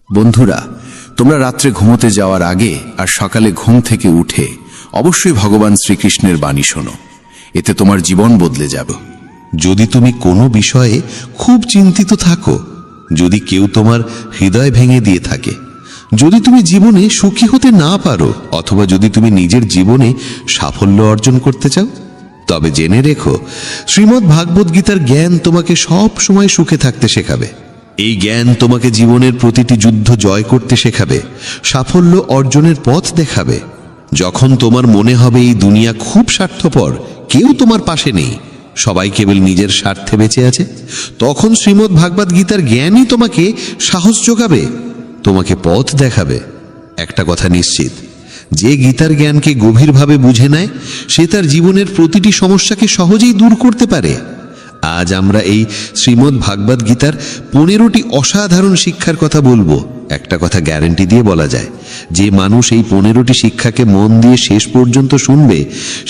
বন্ধুরা, তোমরা রাত্রে ঘুমোতে যাওয়ার আগে আর সকালে ঘুম থেকে উঠে অবশ্যই ভগবান শ্রীকৃষ্ণের বাণী শোনো। এতে তোমার জীবন বদলে যাবে। যদি তুমি কোনো বিষয়ে খুব চিন্তিত থাকো, যদি কেউ তোমার হৃদয় ভেঙে দিয়ে থাকে, যদি তুমি জীবনে সুখী হতে না পারো, অথবা যদি তুমি নিজের জীবনে সাফল্য অর্জন করতে চাও, তবে জেনে রেখো শ্রীমদ্ ভাগবত গীতার জ্ঞান তোমাকে সব সময় সুখে থাকতে শেখাবে। এই জ্ঞান তোমাকে জীবনের প্রতিটি যুদ্ধ জয় করতে শেখাবে, সাফল্য অর্জনের পথ দেখাবে। যখন তোমার মনে হবে এই দুনিয়া খুব স্বার্থপর, কেউ তোমার পাশে নেই, সবাই কেবল নিজের স্বার্থে বেঁচে আছে, তখন শ্রীমদ্ ভাগবত গীতার জ্ঞানই তোমাকে সাহস যোগাবে, তোমাকে পথ দেখাবে। একটা কথা নিশ্চিত, যে গীতার জ্ঞানকে গভীরভাবে বুঝে নেয়, সে তার জীবনের প্রতিটি সমস্যাকে সহজেই দূর করতে পারে। আজ আমরা এই শ্রীমদ্ ভাগবত গীতার 15টি অসাধারণ শিক্ষার কথা বলবো। একটা কথা গ্যারান্টি দিয়ে বলা যায়, যে মানুষ এই 15টি শিক্ষাকে মন দিয়ে শেষ পর্যন্ত শুনবে,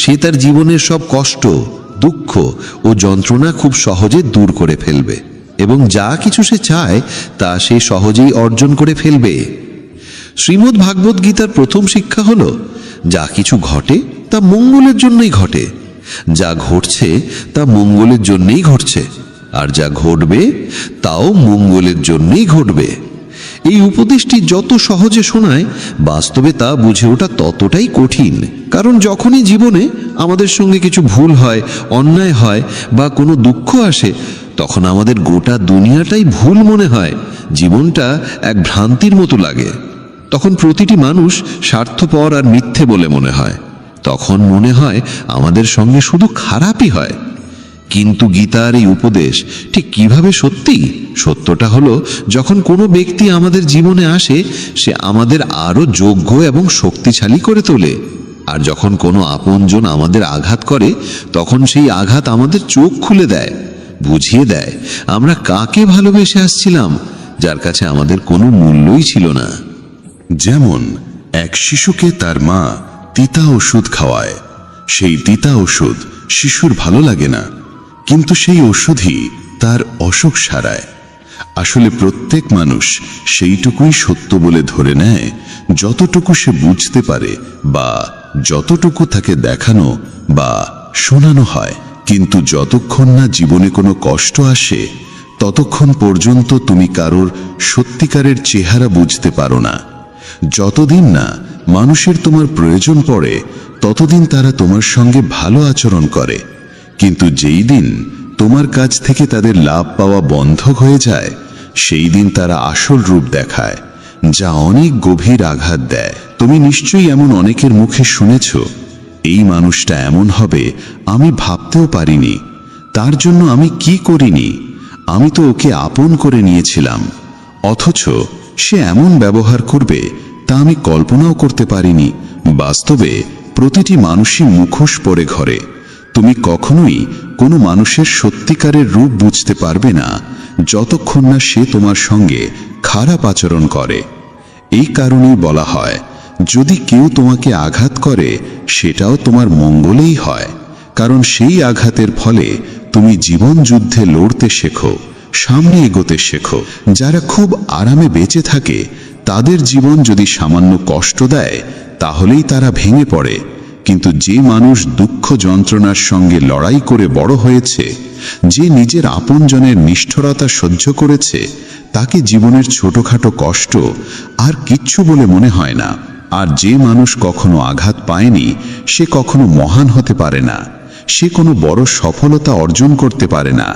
সে তার জীবনের সব কষ্ট, দুঃখ ও যন্ত্রণা খুব সহজে দূর করে ফেলবে, এবং যা কিছু সে চায় তা সে সহজেই অর্জন করে ফেলবে। শ্রীমদ্ ভাগবত গীতার প্রথম শিক্ষা হলো, যা কিছু ঘটে তা মঙ্গলের জন্যই ঘটে, যা ঘটছে তা মঙ্গলের জন্যই ঘটছে, আর যা ঘটবে তাও মঙ্গলের জন্যই ঘটবে। এই উপদেশটি যত সহজে শোনায়, বাস্তবে তা বুঝে ওঠা ততটাই কঠিন। কারণ যখনই জীবনে আমাদের সঙ্গে কিছু ভুল হয়, অন্যায় হয় বা কোনো দুঃখ আসে, তখন আমাদের গোটা দুনিয়াটাই ভুল মনে হয়, জীবনটা এক ভ্রান্তির মতো লাগে। তখন প্রতিটি মানুষ স্বার্থপর আর মিথ্যে বলে মনে হয়। তখন মনে হয় আমাদের সঙ্গে শুধু খারাপই হয়। কিন্তু গীতার এই উপদেশ ঠিক কিভাবে সত্যি? সত্যটা হলো, যখন কোনো ব্যক্তি আমাদের জীবনে আসে, সে আমাদের আরো যোগ্য এবং শক্তিশালী করে তোলে। আর যখন কোনো আপনজন আমাদের আঘাত করে, তখন সেই আঘাত আমাদের চোখ খুলে দেয়, বুঝিয়ে দেয় আমরা কাকে ভালোবেসে আসছিলাম, যার কাছে আমাদের কোনো মূল্যই ছিল না। যেমন এক শিশুকে তার মা তিতা ওষুধ খাওয়ায়। সেই তিতা ওষুধ শিশুর ভালো লাগে না, কিন্তু সেই ওষুধই তার অসুখ সারায়। আসলে প্রত্যেক মানুষ সেইটুকুই সত্য বলে ধরে নেয় যতটুকু সে বুঝতে পারে বা যতটুকু তাকে দেখানো বা শোনানো হয়। কিন্তু যতক্ষণ না জীবনে কোনো কষ্ট আসে, ততক্ষণ পর্যন্ত তুমি কারোর সত্যিকারের চেহারা বুঝতে পারো না। যতদিন না মানুষের তোমার প্রয়োজন পড়ে, ততদিন তারা তোমার সঙ্গে ভালো আচরণ করে। কিন্তু যেই দিন তোমার কাছ থেকে তাদের লাভ পাওয়া বন্ধ হয়ে যায়, সেই দিন তারা আসল রূপ দেখায়, যা অনেক গভীর আঘাত দেয়। তুমি নিশ্চয়ই এমন অনেকের মুখে শুনেছ, এই মানুষটা এমন হবে আমি ভাবতেও পারিনি, তার জন্য আমি কি করিনি, আমি তো ওকে আপন করে নিয়েছিলাম, অথচ সে এমন ব্যবহার করবে তা আমি কল্পনাও করতে পারিনি। বাস্তবে প্রতিটি মানুষই মুখোশ পরে ঘরে। তুমি কখনোই কোনো মানুষের সত্যিকারের রূপ বুঝতে পারবে না যতক্ষণ না সে তোমার সঙ্গে খারাপ আচরণ করে। এই কারণেই বলা হয়, যদি কেউ তোমাকে আঘাত করে, সেটাও তোমার মঙ্গলেই হয়। কারণ সেই আঘাতের ফলে তুমি জীবন যুদ্ধে লড়তে শেখো, সামনে এগোতে শেখো। যারা খুব আরামে বেঁচে থাকে, তাদের জীবন যদি সামান্য কষ্ট দেয়, তাহলেই তারা ভেঙে পড়ে। কিন্তু যে মানুষ দুঃখ যন্ত্রণার সঙ্গে লড়াই করে বড় হয়েছে, যে নিজের আপনজনের নিষ্ঠুরতা সহ্য করেছে, তাকে জীবনের ছোটখাটো কষ্ট আর কিচ্ছু বলে মনে হয় না। আর যে মানুষ কখনো আঘাত পায়নি, সে কখনো মহান হতে পারে না, সে কোনো বড় সফলতা অর্জন করতে পারে না।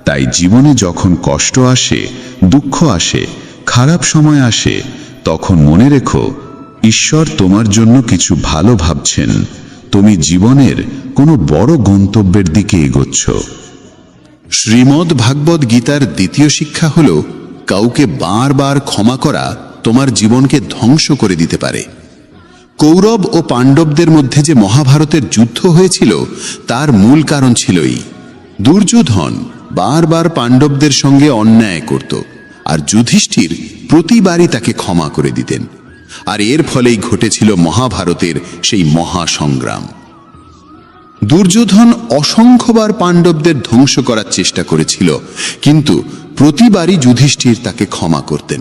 তাই জীবনে যখন কষ্ট আসে, দুঃখ আসে, খারাপ সময় আসে, তখন মনে রেখো, ঈশ্বর তোমার জন্য কিছু ভালো ভাবছেন। তুমি জীবনের কোনো বড় গন্তব্যের দিকে এগোচ্ছ। শ্রীমদ্ ভাগবত গীতার দ্বিতীয় শিক্ষা হল, কাউকে বারবার ক্ষমা করা তোমার জীবনকে ধ্বংস করে দিতে পারে। কৌরব ও পাণ্ডবদের মধ্যে যে মহাভারতের যুদ্ধ হয়েছিল, তার মূল কারণ ছিলই দুর্যোধন বারবার পাণ্ডবদের সঙ্গে অন্যায় করত, আর যুধিষ্ঠির প্রতিবারই তাকে ক্ষমা করে দিতেন। আর এর ফলেই ঘটেছিল মহাভারতের সেই মহাসংগ্রাম। দুর্যোধন অসংখ্যবার পাণ্ডবদের ধ্বংস করার চেষ্টা করেছিল, কিন্তু প্রতিবারই যুধিষ্ঠির তাকে ক্ষমা করতেন।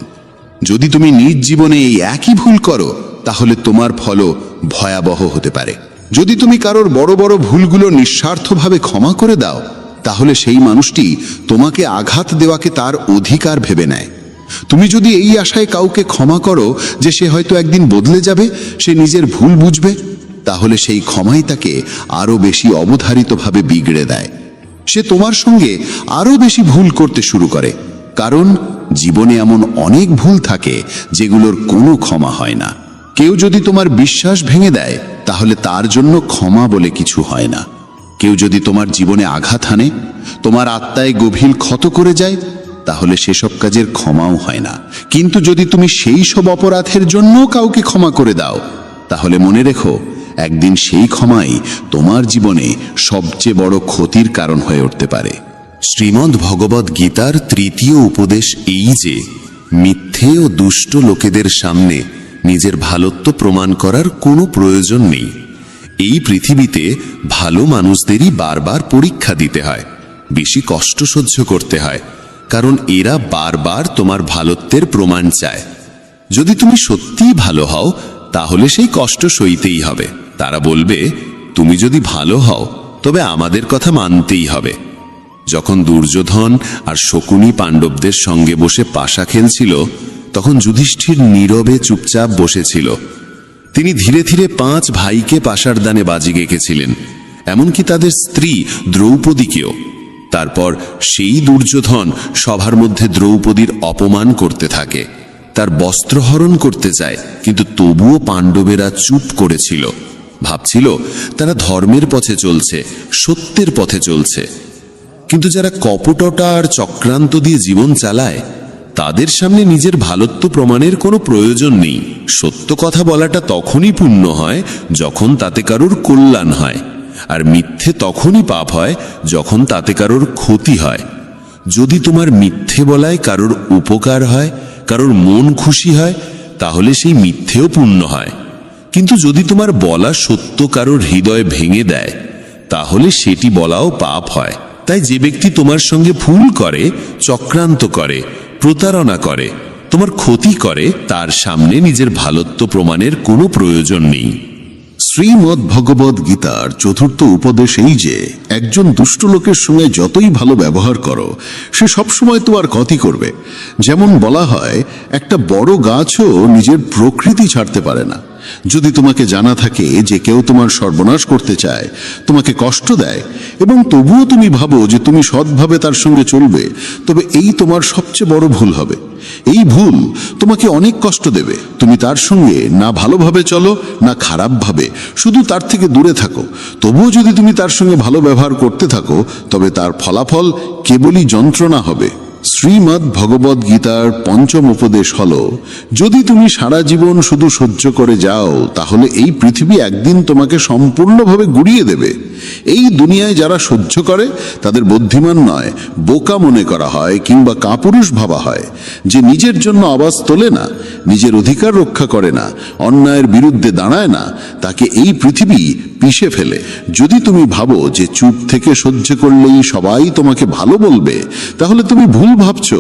যদি তুমি নিজ জীবনে এই একই ভুল করো তাহলে তোমার ফলও ভয়াবহ হতে পারে। যদি তুমি কারোর বড় বড় ভুলগুলো নিঃস্বার্থভাবে ক্ষমা করে দাও তাহলে সেই মানুষটি তোমাকে আঘাত দেওয়াকে তার অধিকার ভেবে নেয়। তুমি যদি এই আশায় কাউকে ক্ষমা করো যে সে হয়তো একদিন বদলে যাবে, সে নিজের ভুল বুঝবে, তাহলে সেই ক্ষমাই তাকে আরো বেশি অবধারিতভাবে বিগড়ে দেয়। সে তোমার সঙ্গে আরো বেশি ভুল করতে শুরু করে, কারণ জীবনে এমন অনেক ভুল থাকে যেগুলোর কোনো ক্ষমা হয় না। কেউ যদি তোমার বিশ্বাস ভেঙে দেয় তাহলে তার জন্য ক্ষমা বলে কিছু হয় না। কেউ যদি তোমার জীবনে আঘাত হানে, তোমার আত্মায় গভীর ক্ষত করে যায়, তাহলে সেসব কাজের ক্ষমাও হয় না। কিন্তু যদি তুমি সেই সব অপরাধের জন্য কাউকে ক্ষমা করে দাও তাহলে মনে রেখো, একদিন সেই ক্ষমাই তোমার জীবনে সবচেয়ে বড় ক্ষতির কারণ হয়ে উঠতে পারে। শ্রীমদ্ ভগবদ্ গীতার তৃতীয় উপদেশ এই যে মিথ্যে ও দুষ্ট লোকেদের সামনে নিজের ভালোত্ব প্রমাণ করার কোনো প্রয়োজন নেই। এই পৃথিবীতে ভালো মানুষদেরই বারবার পরীক্ষা দিতে হয়, বেশি কষ্ট সহ্য করতে হয়, কারণ এরা বারবার তোমার ভালোত্বের প্রমাণ চায়। যদি তুমি সত্যিই ভালো হও তাহলে সেই কষ্ট সইতেই হবে। তারা বলবে, তুমি যদি ভালো হও তবে আমাদের কথা মানতেই হবে। যখন দুর্যোধন আর শকুনি পাণ্ডবদের সঙ্গে বসে পাশা খেলছিল তখন যুধিষ্ঠির নীরবে চুপচাপ বসেছিল। তিনি ধীরে ধীরে 5 ভাইকে পাশার দানে বাজি গেঁকেছিলেন, এমনকি তাদের স্ত্রী দ্রৌপদীকেও। তারপর সেই দুর্যোধন সভার মধ্যে দ্রৌপদীর অপমান করতে থাকে, তার বস্ত্রহরণ করতে চায়, কিন্তু তবুও পাণ্ডবেরা চুপ করেছিল। ভাবছিল তারা ধর্মের পথে চলছে, সত্যের পথে চলছে। কিন্তু যারা কপটতা আর চক্রান্ত দিয়ে জীবন চালায় তাদের সামনে নিজের ভালোত্ব প্রমাণের কোনো প্রয়োজন নেই। সত্য কথা বলাটা তখনই পুণ্য হয় যখন তাতে কারোর কল্যাণ হয়, আর মিথ্যে তখনই পাপ হয় যখন তাতে কারোর ক্ষতি হয়। যদি তোমার মিথ্যে বলায় কারোর উপকার হয়, কারোর মন খুশি হয়, তাহলে সেই মিথ্যেও পুণ্য হয়। কিন্তু যদি তোমার বলা সত্য কারোর হৃদয় ভেঙে দেয় তাহলে সেটি বলাও পাপ হয়। তাই যে ব্যক্তি তোমার সঙ্গে ভুল করে, চক্রান্ত করে, প্রতারণা করে, তোমার ক্ষতি করে, তার সামনে নিজের ভালোত্ব প্রমাণের কোনো প্রয়োজন নেই। শ্রীমদ্ ভগবদ্ গীতার চতুর্থ উপদেশ এই যে একজন দুষ্ট লোকের সঙ্গে যতই ভালো ব্যবহার করো সে সবসময় তোমার ক্ষতি করবে। যেমন বলা হয়, একটা বড় গাছও নিজের প্রকৃতি ছাড়তে পারে না। যদি তোমাকে জানা থাকে যে কেউ তোমার সর্বনাশ করতে চায়, তোমাকে কষ্ট দেয়, এবং তবুও তুমি ভাবো যে তুমি সৎভাবে তার সঙ্গে চলবে, তবে এই তোমার সবচেয়ে বড় ভুল হবে। এই ভুল তোমাকে অনেক কষ্ট দেবে। তুমি তার সঙ্গে না ভালোভাবে চলো না খারাপভাবে, শুধু তার থেকে দূরে থাকো। তবুও যদি তুমি তার সঙ্গে ভালো ব্যবহার করতে থাকো তবে তার ফলাফল কেবলই যন্ত্রণা হবে। শ্রীমদ্ ভগবদ্ গীতার পঞ্চম উপদেশ হল, যদি তুমি সারা জীবন শুধু সহ্য করে যাও তাহলে এই পৃথিবী একদিন তোমাকে সম্পূর্ণভাবে গুড়িয়ে দেবে। এই দুনিয়ায় যারা সহ্য করে তাদের বুদ্ধিমান নয়, বোকা মনে করা হয় কিংবা কাপুরুষ ভাবা হয়। যে নিজের জন্য আওয়াজ তোলে না, নিজের অধিকার রক্ষা করে না, অন্যায়ের বিরুদ্ধে দাঁড়ায় না, তাকে এই পৃথিবী পিষে ফেলে। যদি তুমি ভাবো যে চুপ থেকে সহ্য করলেই সবাই তোমাকে ভালো বলবে, তাহলে তুমি ভুল ভাবছো।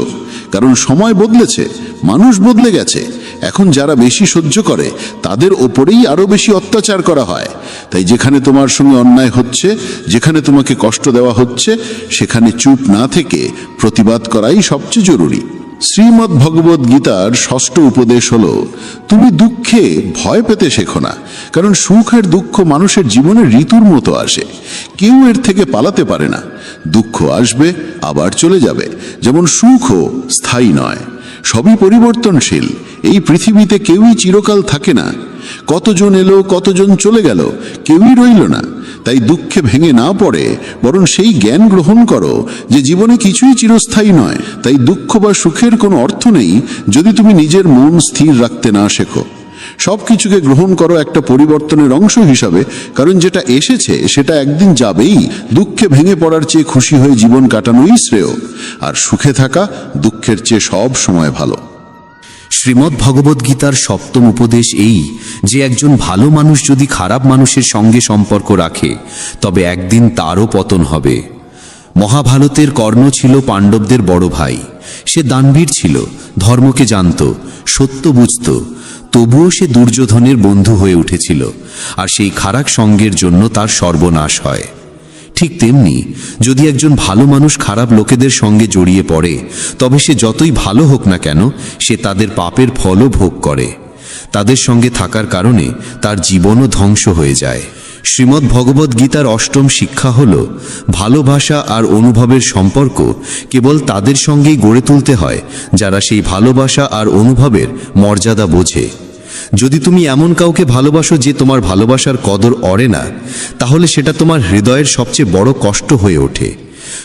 কারণ সময় বদলেছে, মানুষ বদলে গেছে। এখন যারা বেশি সহ্য করে তাদের ওপরেই আরো বেশি অত্যাচার করা হয়। তাই যেখানে তোমার সঙ্গে অন্যায় হচ্ছে, যেখানে তোমাকে কষ্ট দেওয়া হচ্ছে, সেখানে চুপ না থেকে প্রতিবাদ করাই সবচেয়ে জরুরি। শ্রীমদ্ ভগবদ্ গীতার ষষ্ঠ উপদেশ হল, তুমি দুঃখে ভয় পেতে শেখো না, কারণ সুখ আর দুঃখ মানুষের জীবনে ঋতুর মতো আসে। কেউ এর থেকে পালাতে পারে না। দুঃখ আসবে আবার চলে যাবে, যেমন সুখও স্থায়ী নয়, সবই পরিবর্তনশীল। এই পৃথিবীতে কেউই চিরকাল থাকে না। কতজন এলো, কতজন চলে গেল, কেউই রইল না। তাই দুঃখে ভেঙে না পড়ে বরং সেই জ্ঞান গ্রহণ করো যে জীবনে কিছুই চিরস্থায়ী নয়। তাই দুঃখ বা সুখের কোনো অর্থ নেই যদি তুমি নিজের মন স্থির রাখতে না শেখো। সব কিছুকে গ্রহণ করো একটা পরিবর্তনের অংশ হিসাবে, কারণ যেটা এসেছে সেটা একদিন যাবেই। দুঃখে ভেঙে পড়ার চেয়ে খুশি হয়ে জীবন কাটানোই শ্রেয়, আর সুখে থাকা দুঃখের চেয়ে সব সময় ভালো। শ্রীমদ্ ভগবদ্ গীতার সপ্তম উপদেশ এই যে একজন ভালো মানুষ যদি খারাপ মানুষের সঙ্গে সম্পর্ক রাখে তবে একদিন তারও পতন হবে। মহাভারতের কর্ণ ছিল পাণ্ডবদের বড় ভাই। সে দানবীর ছিল, ধর্মকে জানত, সত্য বুঝত। তবুও সে দুর্যোধনের বন্ধু হয়ে উঠেছিল, আর সেই খারাপ সঙ্গের জন্য তার সর্বনাশ হয়। ঠিক তেমনি যদি একজন ভালো মানুষ খারাপ লোকেদের সঙ্গে জড়িয়ে পড়ে, তবে সে যতই ভালো হোক না কেন, সে তাদের পাপের ফলও ভোগ করে। তাদের সঙ্গে থাকার কারণে তার জীবনও ধ্বংস হয়ে যায়। শ্রীমদ্ ভগবদ্ গীতার অষ্টম শিক্ষা হল, ভালোবাসা আর অনুভবের সম্পর্ক কেবল তাদের সঙ্গেই গড়ে তুলতে হয় যারা সেই ভালোবাসা আর অনুভবের মর্যাদা বোঝে। যদি তুমি এমন কাউকে ভালোবাসো যে তোমার ভালোবাসার কদর অরে না, তাহলে সেটা তোমার হৃদয়ের সবচেয়ে বড় কষ্ট হয়ে ওঠে।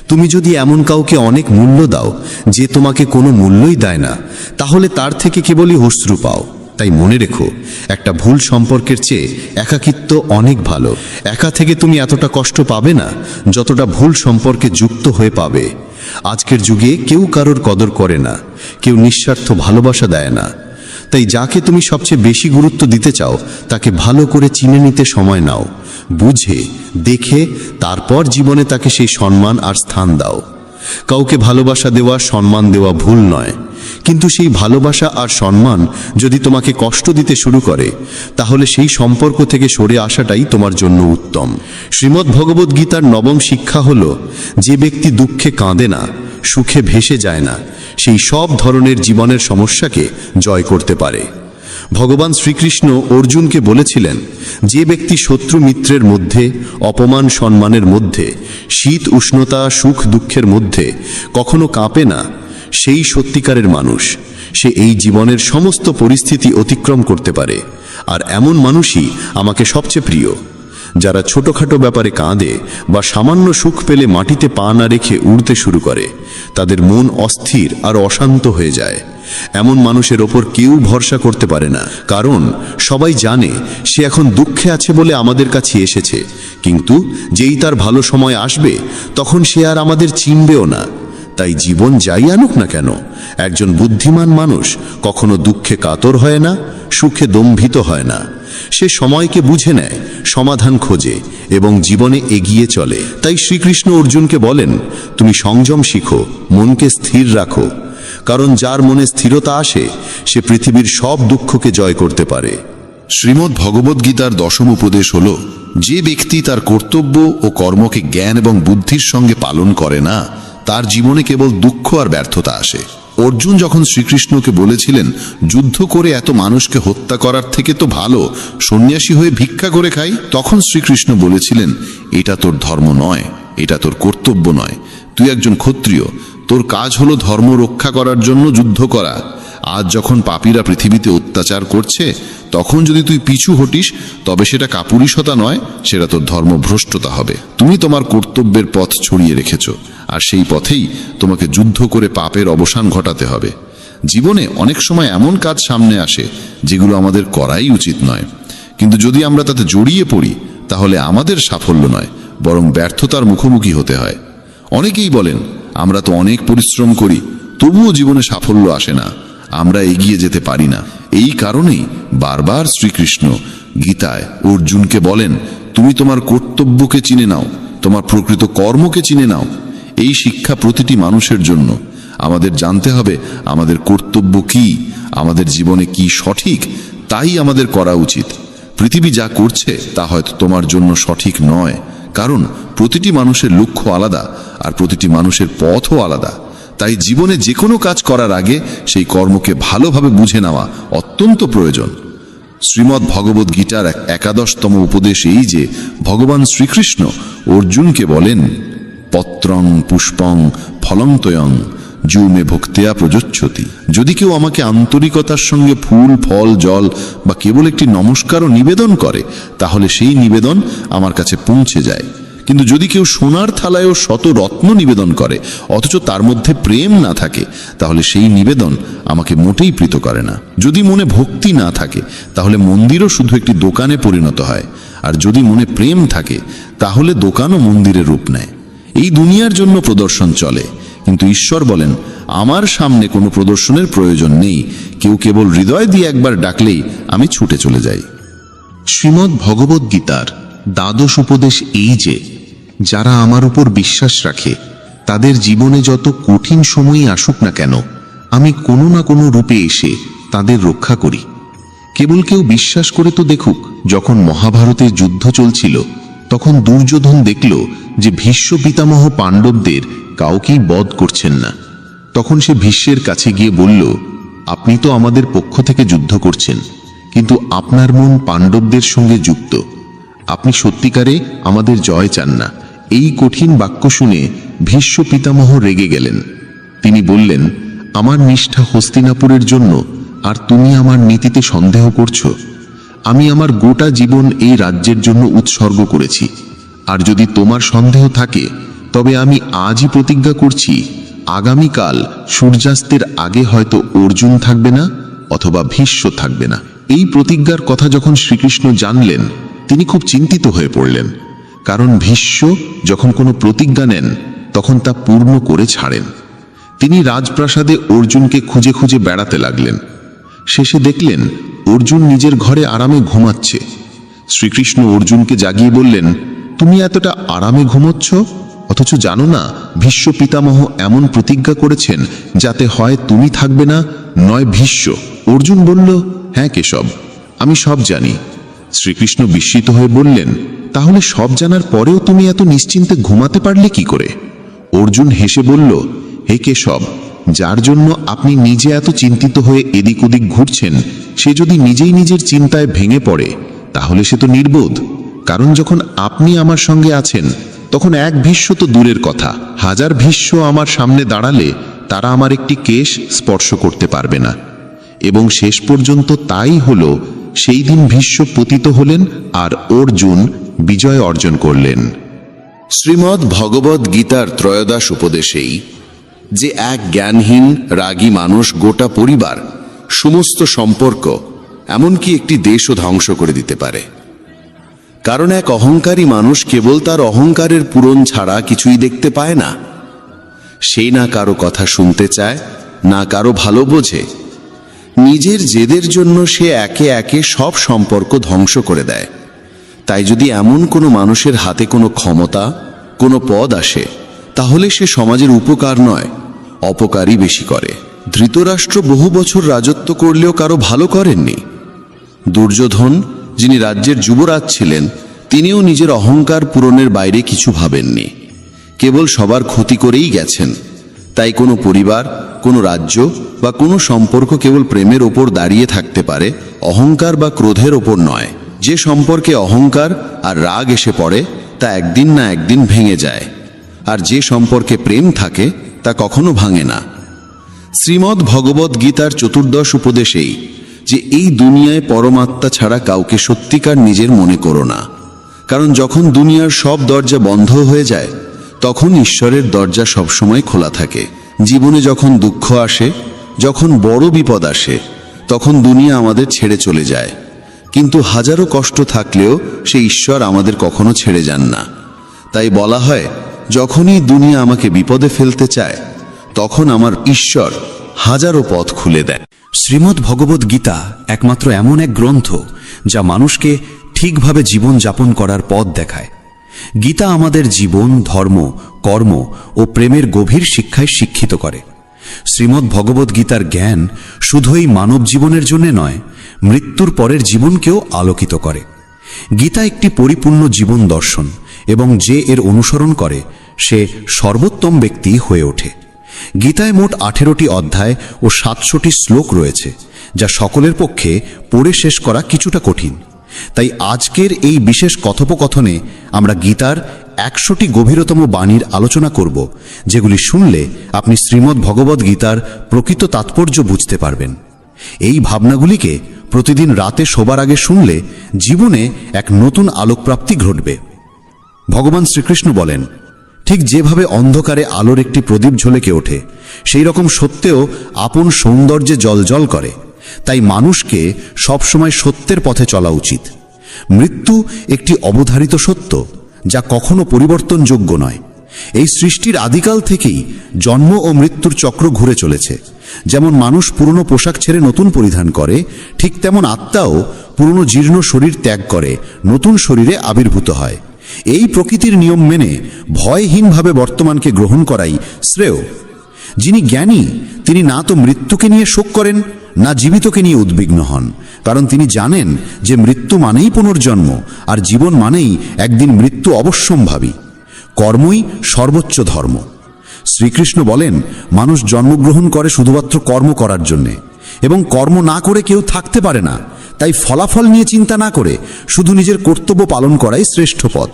তুমি যদি এমন কাউকে অনেক মূল্য দাও যে তোমাকে কোনো মূল্যই দেয় না, তাহলে তার থেকে কেবলই অশ্রু পাও। তাই মনে রেখো, একটা ভুল সম্পর্কের চেয়ে একাকিত্ব অনেক ভালো। একা থেকে তুমি এতটা কষ্ট পাবে না যতটা ভুল সম্পর্কে যুক্ত হয়ে পাবে। আজকের যুগে কেউ কারোর কদর করে না, কেউ নিঃস্বার্থ ভালোবাসা দেয় না। তাই যাকে তুমি সবচেয়ে বেশি গুরুত্ব দিতে চাও তাকে ভালো করে চিনে নিতে সময় নাও, বুঝে দেখে তারপর জীবনে তাকে সেই সম্মান আর স্থান দাও। কাউকে ভালোবাসা দেওয়া, সম্মান দেওয়া ভুল নয়, কিন্তু সেই ভালোবাসা আর সম্মান যদি তোমাকে কষ্ট দিতে শুরু করে, তাহলে সেই সম্পর্ক থেকে সরে আসাটাই তোমার জন্য উত্তম। শ্রীমদ্ ভগবদ্ গীতার নবম শিক্ষা হল, যে ব্যক্তি দুঃখে কাঁদে না, সুখে ভেসে যায় না, সেই সব ধরনের জীবনের সমস্যাকে জয় করতে পারে। ভগবান শ্রীকৃষ্ণ অর্জুনকে বলেছিলেন, যে ব্যক্তি শত্রু মিত্রের মধ্যে, অপমান সম্মানের মধ্যে, শীত উষ্ণতা সুখ দুঃখের মধ্যে কখনো কাঁপে না, সেই সত্যিকারের মানুষ। সে এই জীবনের সমস্ত পরিস্থিতি অতিক্রম করতে পারে, আর এমন মানুষই আমাকে সবচেয়ে প্রিয়। যারা ছোটখাটো ব্যাপারে কাঁদে বা সামান্য সুখ পেলে মাটিতে পা না রেখে উড়তে শুরু করে, তাদের মন অস্থির আর অশান্ত হয়ে যায়। এমন মানুষের ওপর কেউ ভরসা করতে পারে না, কারণ সবাই জানে সে এখন দুঃখে আছে বলে আমাদের কাছে এসেছে, কিন্তু যেই তার ভালো সময় আসবে তখন সে আর আমাদের চিনবেও না। তাই জীবন যাই আনুক না কেন, একজন বুদ্ধিমান মানুষ কখনো দুঃখে কাতর হয় না, সুখে দম্ভিত হয় না। সে সময়কে বুঝে নেয়, সমাধান খোঁজে এবং জীবনে এগিয়ে চলে। তাই শ্রীকৃষ্ণ অর্জুনকে বলেন, তুমি সংযম শিখো, মনকে স্থির রাখো, কারণ যার মনে স্থিরতা আসে সে পৃথিবীর সব দুঃখকে জয় করতে পারে। শ্রীমদ্ ভগবদ্ গীতার দশম উপদেশ হল, যে ব্যক্তি তার কর্তব্য ও কর্মকে জ্ঞান এবং বুদ্ধির সঙ্গে পালন করে না, তার জীবনে কেবল দুঃখ আর ব্যর্থতা আসে। অর্জুন যখন শ্রীকৃষ্ণকে বলেছিলেন, যুদ্ধ করে এত মানুষকে হত্যা করার থেকে তো ভালো সন্ন্যাসী হয়ে ভিক্ষা করে খাই, তখন শ্রীকৃষ্ণ বলেছিলেন, এটা তোর ধর্ম নয়, এটা তোর কর্তব্য নয়। তুই একজন ক্ষত্রিয়, তোর কাজ হলো ধর্ম রক্ষা করার জন্য যুদ্ধ করা। আজ যখন পাপীরা পৃথিবীতে অত্যাচার করছে, তখন যদি তুই পিছু হটিস, তবে সেটা কাপুরুষতা নয়, সেটা তোর ধর্মভ্রষ্টতা হবে। তুমি তোমার কর্তব্যের পথ ছড়িয়ে রেখেছ, আর সেই পথেই তোমাকে যুদ্ধ করে পাপের অবসান ঘটাতে হবে। জীবনে অনেক সময় এমন কাজ সামনে আসে যেগুলো আমাদের করাই উচিত নয়, কিন্তু যদি আমরা তাতে জড়িয়ে পড়ি, তাহলে আমাদের সাফল্য নয়, বরং ব্যর্থতার মুখোমুখি হতে হয়। অনেকেই বলেন, আমরা তো অনেক পরিশ্রম করি, তবুও জীবনে সাফল্য আসে না, আমরা এগিয়ে যেতে পারি না। এই কারণেই বারবার শ্রীকৃষ্ণ গীতায় অর্জুনকে বলেন, তুমি তোমার কর্তব্যকে চিনে নাও, তোমার প্রকৃত কর্মকে চিনে নাও। এই শিক্ষা প্রতিটি মানুষের জন্য। আমাদের জানতে হবে আমাদের কর্তব্য কি, আমাদের জীবনে কি সঠিক, তাই আমাদের করা উচিত। পৃথিবী যা করছে তা হয়তো তোমার জন্য সঠিক নয়, কারণ প্রতিটি মানুষের লক্ষ্য আলাদা আর প্রতিটি মানুষের পথও আলাদা। তাই জীবনে যে কোনো কাজ করার আগে সেই কর্মকে ভালোভাবে বুঝে নেওয়া অত্যন্ত প্রয়োজন। শ্রীমদ্ ভগবদ্ গীতার 11তম উপদেশ এই যে, ভগবান শ্রীকৃষ্ণ অর্জুনকে বলেন, পত্রং পুষ্পং ফলং তয়ং যুমে ভক্তেয়া প্রযোচ্ছতি। যদি কেউ আমাকে আন্তরিকতার সঙ্গে ফুল, ফল, জল বা কেবল একটি নমস্কারও নিবেদন করে, তাহলে সেই নিবেদন আমার কাছে পৌঁছে যায়। কিন্তু যদি কেউ সোনার থালায়ও শত রত্ন নিবেদন করে, অথচ তার মধ্যে প্রেম না থাকে, তাহলে সেই নিবেদন আমাকে মোটেই প্রীত করে না। যদি মনে ভক্তি না থাকে, তাহলে মন্দিরও শুধু একটি দোকানে পরিণত হয়, আর যদি মনে প্রেম থাকে, তাহলে দোকানও মন্দিরের রূপ নেয়। এই দুনিয়ার জন্য প্রদর্শন চলে, কিন্তু ঈশ্বর বলেন, আমার সামনে কোনো প্রদর্শনের প্রয়োজন নেই, কেউ কেবল হৃদয় দিয়ে একবার ডাকলেই আমি ছুটে চলে যাই। শ্রীমদ্ ভগবদ্ গীতার দ্বাদশ উপদেশ এই যে, যারা আমার উপর বিশ্বাস রাখে তাদের জীবনে যত কঠিন সময়ই আসুক না কেন, আমি কোনো না কোনো রূপে এসে তাদের রক্ষা করি। কেবল কেউ বিশ্বাস করে তো দেখুক, যখন মহাভারতের যুদ্ধ চলছিল তখন দুর্যোধন দেখল যে ভীষ্ম পিতামহ পাণ্ডবদের কাউকেই বধ করছেন না। তখন সে ভীষ্মের কাছে গিয়ে বলল, আপনি তো আমাদের পক্ষ থেকে যুদ্ধ করছেন, কিন্তু আপনার মন পাণ্ডবদের সঙ্গে যুক্ত। আপনি সত্যিকারে আমাদের জয় চান না। এই কঠিন বাক্য শুনে ভীষ্ম পিতামহ রেগে গেলেন। তিনি বললেন, আমার নিষ্ঠা হস্তিনাপুরের জন্য, আর তুমি আমার নীতিতে সন্দেহ করছো? আমি আমার গোটা জীবন এই রাজ্যের জন্য উৎসর্গ করেছি, আর যদি তোমার সন্দেহ থাকে তবে আমি আজই প্রতিজ্ঞা করছি, আগামীকাল সূর্যাস্তের আগে হয়তো অর্জুন থাকবে না অথবা ভীষ্ম থাকবে না। এই প্রতিজ্ঞার কথা যখন শ্রীকৃষ্ণ জানলেন, তিনি খুব চিন্তিত হয়ে পড়লেন, কারণ ভীষ্ম যখন কোনো প্রতিজ্ঞা নেন তখন তা পূর্ণ করে ছাড়েন। তিনি রাজপ্রাসাদে অর্জুনকে খুঁজে খুঁজে বেড়াতে লাগলেন। শেষে দেখলেন অর্জুন নিজের ঘরে আরামে ঘুমাচ্ছে। শ্রীকৃষ্ণ অর্জুনকে জাগিয়ে বললেন, তুমি এতটা আরামে ঘুমোচ্ছ, অথচ জানো না ভীষ্ম পিতামহ এমন প্রতিজ্ঞা করেছেন যাতে হয় তুমি থাকবে না, নয় ভীষ্ম। অর্জুন বলল, হ্যাঁ কেশব, আমি সব জানি। শ্রীকৃষ্ণ বিস্মিত হয়ে বললেন, তাহলে সব জানার পরেও তুমি এত নিশ্চিন্তে ঘুমাতে পারলে কি করে? অর্জুন হেসে বলল, হে কেশব, যার জন্য আপনি নিজে এত চিন্তিত হয়ে এদিক ওদিক ঘুরছেন, সে যদি নিজেই নিজের চিন্তায় ভেঙে পড়ে তাহলে সে তো নির্বোধ। কারণ যখন আপনি আমার সঙ্গে আছেন তখন এক ভীষ্ম তো দূরের কথা, 1000 ভীষ্ম আমার সামনে দাঁড়ালে তারা আমার একটি কেশ স্পর্শ করতে পারবে না। এবং শেষ পর্যন্ত তাই হলো। সেই দিন ভীষ্ম পতিত হলেন আর অর্জুন বিজয় অর্জন করলেন। শ্রীমদ্ ভগবদ্ গীতার ত্রয়োদশ উপদেশেই যে এক জ্ঞানহীন রাগী মানুষ গোটা পরিবার, সমস্ত সম্পর্ক, এমনকি একটি দেশও ধ্বংস করে দিতে পারে। কারণ এক অহংকারী মানুষ কেবল তার অহংকারের পূরণ ছাড়া কিছুই দেখতে পায় না। সেই না কারো কথা শুনতে চায়, না কারো ভালো বোঝে। নিজের জেদের জন্য সে একে একে সব সম্পর্ক ধ্বংস করে দেয়। তাই যদি এমন কোনো মানুষের হাতে কোনো ক্ষমতা, কোনো পদ আসে, তাহলে সে সমাজের উপকার নয়, অপকারই বেশি করে। ধৃতরাষ্ট্র বহু বছর রাজত্ব করলেও কারো ভালো করেননি। দুর্যোধন, যিনি রাজ্যের যুবরাজ ছিলেন, তিনিও নিজের অহংকার পূরণের বাইরে কিছু ভাবেননি, কেবল সবার ক্ষতি করেই গেছেন। তাই কোনো পরিবার, কোনো রাজ্য বা কোনো সম্পর্ক কেবল প্রেমের ওপর দাঁড়িয়ে থাকতে পারে, অহংকার বা ক্রোধের ওপর নয়। যে সম্পর্কে অহংকার আর রাগ এসে পড়ে তা একদিন না একদিন ভেঙে যায়, আর যে সম্পর্কে প্রেম থাকে তা কখনো ভাঙে না। শ্রীমদ্ ভগবদ্ গীতার 14 উপদেশেই যে এই দুনিয়ায় পরমাত্মা ছাড়া কাউকে সত্যিকার নিজের মনে করো না। কারণ যখন দুনিয়ার সব দরজা বন্ধ হয়ে যায় তখন ঈশ্বরের দরজা সবসময় খোলা থাকে। জীবনে যখন দুঃখ আসে, যখন বড় বিপদ আসে, তখন দুনিয়া আমাদের ছেড়ে চলে যায়। কিন্তু হাজারো কষ্ট থাকলেও সে ঈশ্বর আমাদের কখনো ছেড়ে যান না। তাই বলা হয়, যখনই দুনিয়া আমাকে বিপদে ফেলতে চায় তখন আমার ঈশ্বর হাজারো পথ খুলে দেয়। শ্রীমদ্ ভগবদ্ গীতা একমাত্র এমন এক গ্রন্থ যা মানুষকে ঠিকভাবে জীবন যাপন করার পথ দেখায়। গীতা আমাদের জীবন, ধর্ম, কর্ম ও প্রেমের গভীর শিক্ষায় শিক্ষিত করে। শ্রীমদ্ ভগবদ্ গীতার জ্ঞান শুধুই মানব জীবনের জন্য নয়, মৃত্যুর পরের জীবনকেও আলোকিত করে। গীতা একটি পরিপূর্ণ জীবন দর্শন, এবং যে এর অনুসরণ করে সে সর্বোত্তম ব্যক্তি হয়ে ওঠে। গীতায় মোট 18টি অধ্যায় ও 700টি শ্লোক রয়েছে, যা সকলের পক্ষে পড়ে শেষ করা কিছুটা কঠিন। তাই আজকের এই বিশেষ কথোপকথনে আমরা গীতার 100টি গভীরতম বাণীর আলোচনা করব, যেগুলি শুনলে আপনি শ্রীমদ্ ভগবদ্ গীতার প্রকৃত তাৎপর্য বুঝতে পারবেন। এই ভাবনাগুলিকে প্রতিদিন রাতে শোবার আগে শুনলে জীবনে এক নতুন আলোকপ্রাপ্তি ঘটবে। ভগবান শ্রীকৃষ্ণ বলেন, ঠিক যেভাবে অন্ধকারে আলোর একটি প্রদীপ ঝলকে ওঠে, সেই রকম সত্যেও আপন সৌন্দর্যে জ্বলজ্বল করে। তাই মানুষকে সবসময় সত্যের পথে চলা উচিত। মৃত্যু একটি অবধারিত সত্য, যা কখনো পরিবর্তনযোগ্য নয়। এই সৃষ্টির আদিকাল থেকেই জন্ম ও মৃত্যুর চক্র ঘুরে চলেছে। যেমন মানুষ পুরনো পোশাক ছেড়ে নতুন পরিধান করে, ঠিক তেমন আত্মাও পুরনো জীর্ণ শরীর ত্যাগ করে নতুন শরীরে আবির্ভূত হয়। এই প্রকৃতির নিয়ম মেনে ভয়হীনভাবে বর্তমানকে গ্রহণ করাই শ্রেয়। যিনি জ্ঞানী তিনি না তো মৃত্যুকে নিয়ে শোক করেন, না জীবিতকে নিয়ে উদ্বিগ্ন হন, কারণ তিনি জানেন যে মৃত্যু মানেই পুনর্জন্ম, আর জীবন মানেই একদিন মৃত্যু অবশ্যম্ভাবী। কর্মই সর্বোচ্চ ধর্ম। শ্রীকৃষ্ণ বলেন, মানুষ জন্মগ্রহণ করে শুধুমাত্র কর্ম করার জন্যে, এবং কর্ম না করে কেউ থাকতে পারে না। তাই ফলাফল নিয়ে চিন্তা না করে শুধু নিজের কর্তব্য পালন করাই শ্রেষ্ঠ পথ।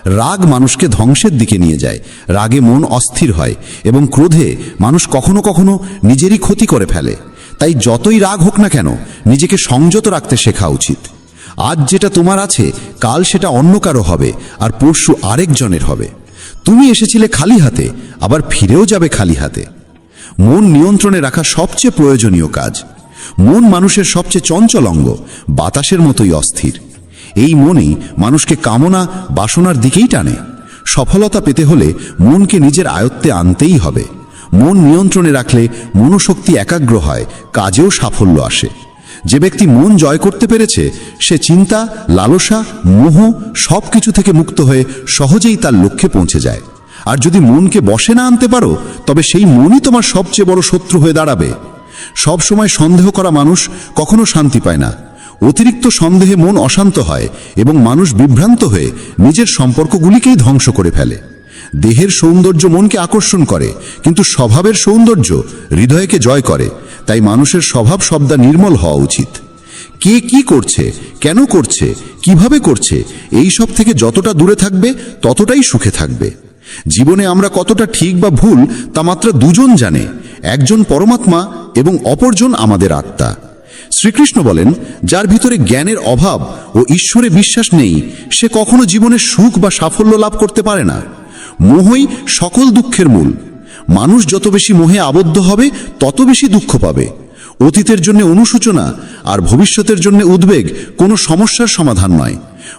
রাগ মানুষকে ধ্বংসের দিকে নিয়ে যায়। রাগে মন অস্থির হয় এবং ক্রোধে মানুষ কখনো কখনো নিজেরই ক্ষতি করে ফেলে। তাই যতই রাগ হোক না কেন নিজেকে সংযত রাখতে শেখা উচিত। আজ যেটা তোমার আছে কাল সেটা অন্য কারো হবে, আর পরশু আরেকজনের হবে। তুমি এসেছিলে খালি হাতে, আবার ফিরেও যাবে খালি হাতে। মন নিয়ন্ত্রণে রাখা সবচেয়ে প্রয়োজনীয় কাজ। মন মানুষের সবচেয়ে চঞ্চল অঙ্গ, বাতাসের মতোই অস্থির। এই মনই মানুষকে কামনা বাসনার দিকেই টানে। সফলতা পেতে হলে মনকে নিজের আয়ত্তে আনতেই হবে। মন নিয়ন্ত্রণে রাখলে মনোশক্তি একাগ্র হয়, কাজেও সাফল্য আসে। যে ব্যক্তি মন জয় করতে পেরেছে সে চিন্তা, লালসা, মোহ সব কিছু থেকে মুক্ত হয়ে সহজেই তার লক্ষ্যে পৌঁছে যায়। আর যদি মনকে বশে না আনতে পারো তবে সেই মনই তোমার সবচেয়ে বড় শত্রু হয়ে দাঁড়াবে। সব সময় সন্দেহ করা মানুষ কখনো শান্তি পায় না। অতিরিক্ত সন্দেহে মন অশান্ত হয় এবং মানুষ বিভ্রান্ত হয়ে নিজের সম্পর্কগুলিকেই ধ্বংস করে ফেলে। দেহের সৌন্দর্য মনকে আকর্ষণ করে, কিন্তু স্বভাবের সৌন্দর্য হৃদয়কে জয় করে। তাই মানুষের স্বভাব সবদা নির্মল হওয়া উচিত। কে কি করছে, কেন করছে, কিভাবে করছে, এই সব থেকে যতটা দূরে থাকবে ততটাই সুখে থাকবে। জীবনে আমরা কতটা ঠিক বা ভুল তা মাত্র দুজন জানে, একজন পরমাত্মা এবং অপরজন আমাদের আত্মা। শ্রীকৃষ্ণ বলেন, যার ভিতরে জ্ঞানের অভাব ও ঈশ্বরে বিশ্বাস নেই সে কখনো জীবনে সুখ বা সাফল্য লাভ করতে পারে না। মোহই সকল দুঃখের মূল। মানুষ যত বেশি মোহে আবদ্ধ হবে তত বেশি দুঃখ পাবে। অতীতের জন্য অনুশোচনা আর ভবিষ্যতের জন্য উদ্বেগ কোনো সমস্যার সমাধান নয়।